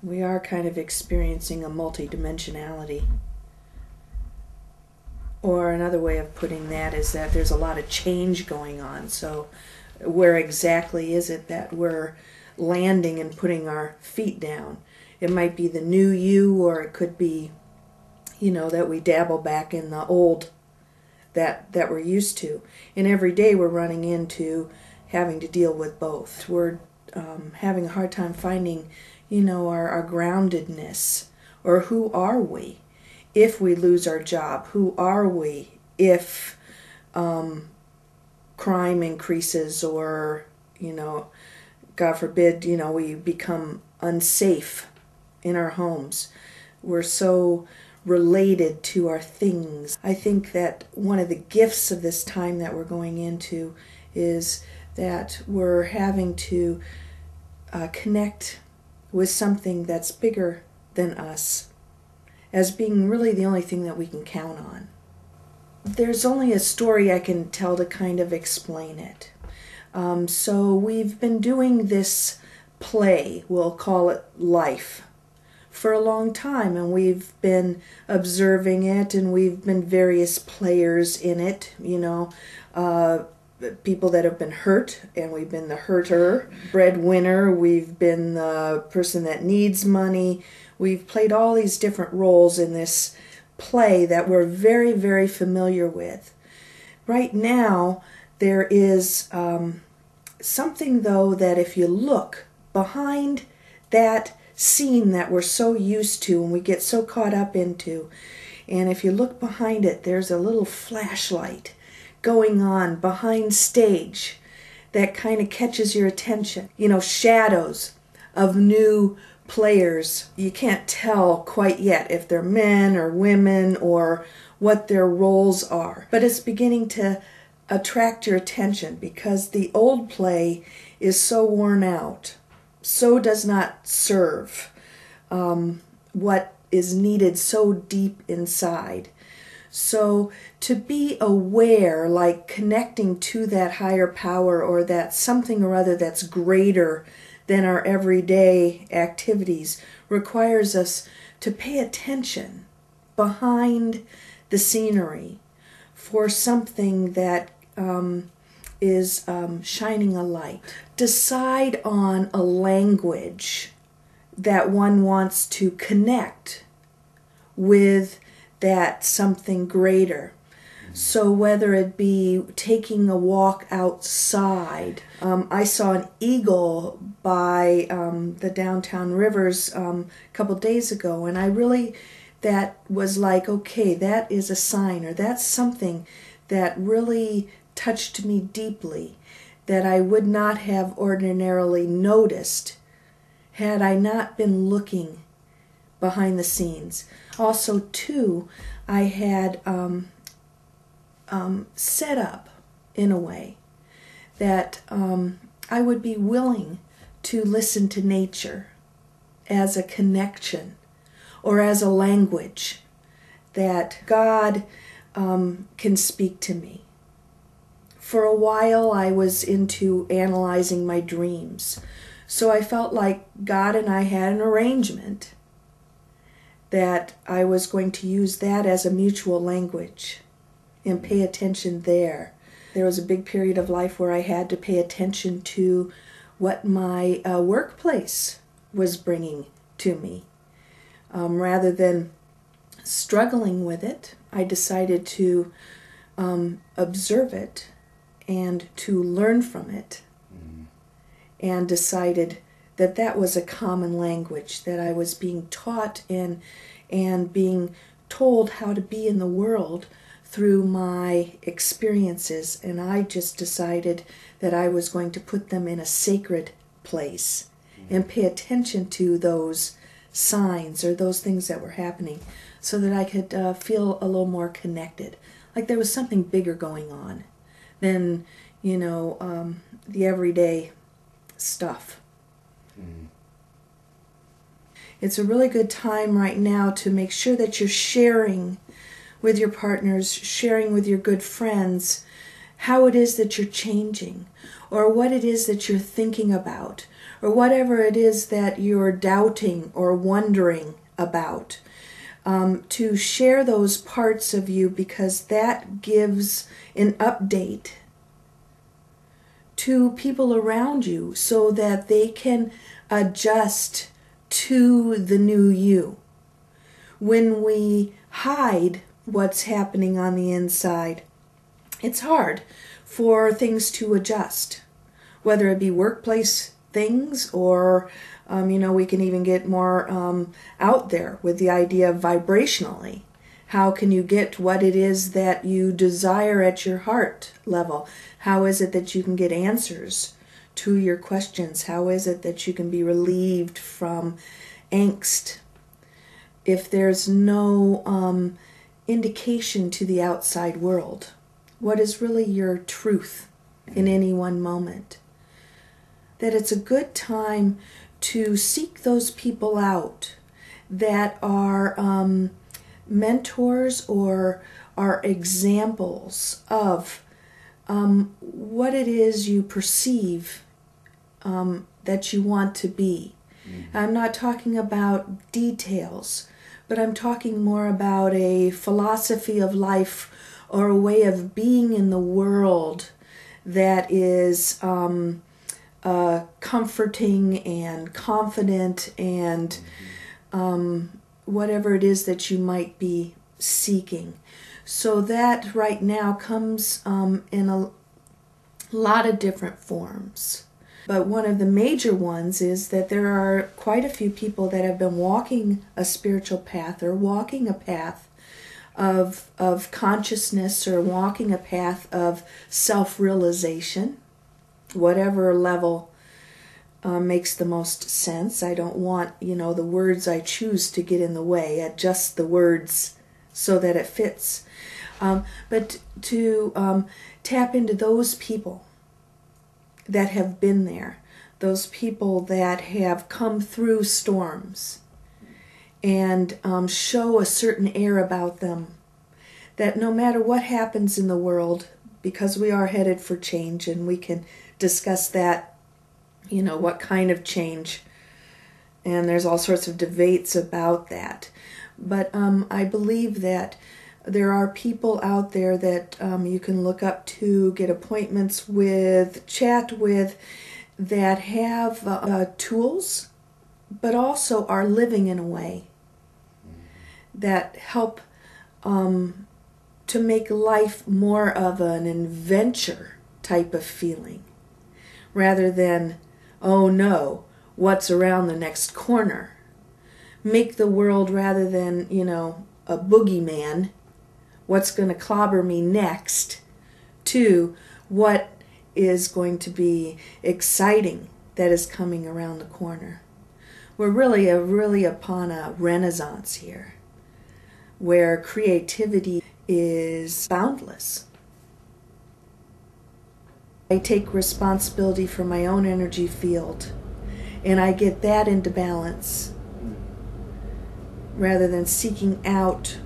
We are kind of experiencing a multidimensionality. Or another way of putting that is that there's a lot of change going on. So where exactly is it that we're landing and putting our feet down? It might be the new you, or it could be, that we dabble back in the old that we're used to. And every day we're running into having to deal with both. We're having a hard time finding, our groundedness, or who are we? If we lose our job, who are we if crime increases, or, God forbid, we become unsafe in our homes? We're so related to our things. I think that one of the gifts of this time that we're going into is that we're having to connect with something that's bigger than us, as being really the only thing that we can count on. There's only a story I can tell to kind of explain it. So we've been doing this play, we'll call it Life, for a long time, and we've been observing it, and we've been various players in it, people that have been hurt, and we've been the hurter, breadwinner, we've been the person that needs money. We've played all these different roles in this play that we're very, very familiar with. Right now, there is something, though, that if you look behind that scene that we're so used to and we get so caught up into, and if you look behind it, there's a little flashlight going on behind stage that kind of catches your attention. Shadows of new players. You can't tell quite yet if they're men or women or what their roles are. But it's beginning to attract your attention because the old play is so worn out, so does not serve what is needed so deep inside. So to be aware, like connecting to that higher power or that something or other that's greater than our everyday activities, requires us to pay attention behind the scenery for something that is shining a light. Decide on a language that one wants to connect with that something greater. So whether it be taking a walk outside, I saw an eagle by the downtown rivers a couple days ago, and that was like, okay, that is a sign, or that's something that really touched me deeply, that I would not have ordinarily noticed had I not been looking behind the scenes. Also, too, I had set up in a way that I would be willing to listen to nature as a connection or as a language that God can speak to me. For a while I was into analyzing my dreams, so I felt like God and I had an arrangement that I was going to use that as a mutual language and pay attention there. There was a big period of life where I had to pay attention to what my workplace was bringing to me. Rather than struggling with it, I decided to observe it and to learn from it, and decided that that was a common language, that I was being taught and being told how to be in the world through my experiences, and I just decided that I was going to put them in a sacred place and pay attention to those signs or those things that were happening so that I could feel a little more connected, like there was something bigger going on than, the everyday stuff. It's a really good time right now to make sure that you're sharing with your partners, sharing with your good friends how it is that you're changing, or what it is that you're thinking about, or whatever it is that you're doubting or wondering about. To share those parts of you, because that gives an update to people around you so that they can adjust to the new you. When we hide what's happening on the inside, it's hard for things to adjust, whether it be workplace things or we can even get more out there with the idea of vibrationally. How can you get what it is that you desire at your heart level? How is it that you can get answers to your questions? How is it that you can be relieved from angst? If there's no indication to the outside world, what is really your truth in any one moment? That it's a good time to seek those people out that are mentors or are examples of what it is you perceive that you want to be. I'm not talking about details, but I'm talking more about a philosophy of life or a way of being in the world that is comforting and confident and whatever it is that you might be seeking. So that right now comes in a lot of different forms. But one of the major ones is that there are quite a few people that have been walking a spiritual path or walking a path of consciousness or walking a path of self-realization, whatever level makes the most sense. I don't want, the words I choose to get in the way. Adjust the words so that it fits. But to tap into those people that have been there, those people that have come through storms and show a certain air about them, that no matter what happens in the world, because we are headed for change, and we can discuss that, what kind of change, and there's all sorts of debates about that. But I believe that there are people out there that you can look up to, get appointments with, chat with, that have tools, but also are living in a way that help to make life more of an adventure type of feeling, rather than, oh no, what's around the next corner. Make the world, rather than, a boogeyman, what's going to clobber me next, to what is going to be exciting that is coming around the corner. We're really upon a renaissance here, where creativity is boundless. I take responsibility for my own energy field, and I get that into balance, rather than seeking out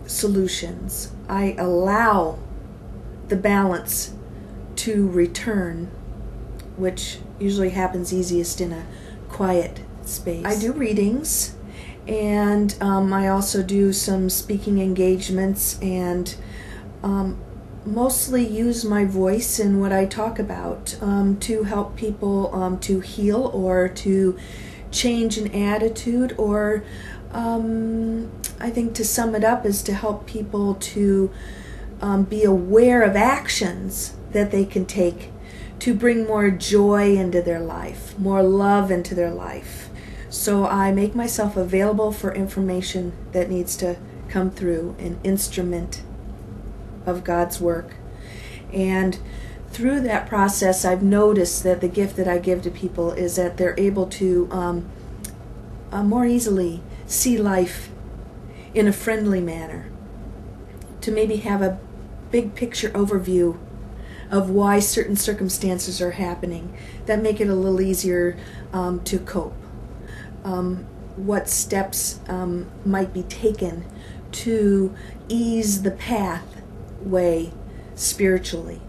solutions. I allow the balance to return, which usually happens easiest in a quiet space. I do readings, and I also do some speaking engagements, and mostly use my voice in what I talk about to help people to heal or to change an attitude, or I think to sum it up is to help people to be aware of actions that they can take to bring more joy into their life, more love into their life. So I make myself available for information that needs to come through, an instrument of God's work. And through that process, I've noticed that the gift that I give to people is that they're able to more easily see life in a friendly manner, to maybe have a big picture overview of why certain circumstances are happening that make it a little easier to cope. What steps might be taken to ease the pathway spiritually.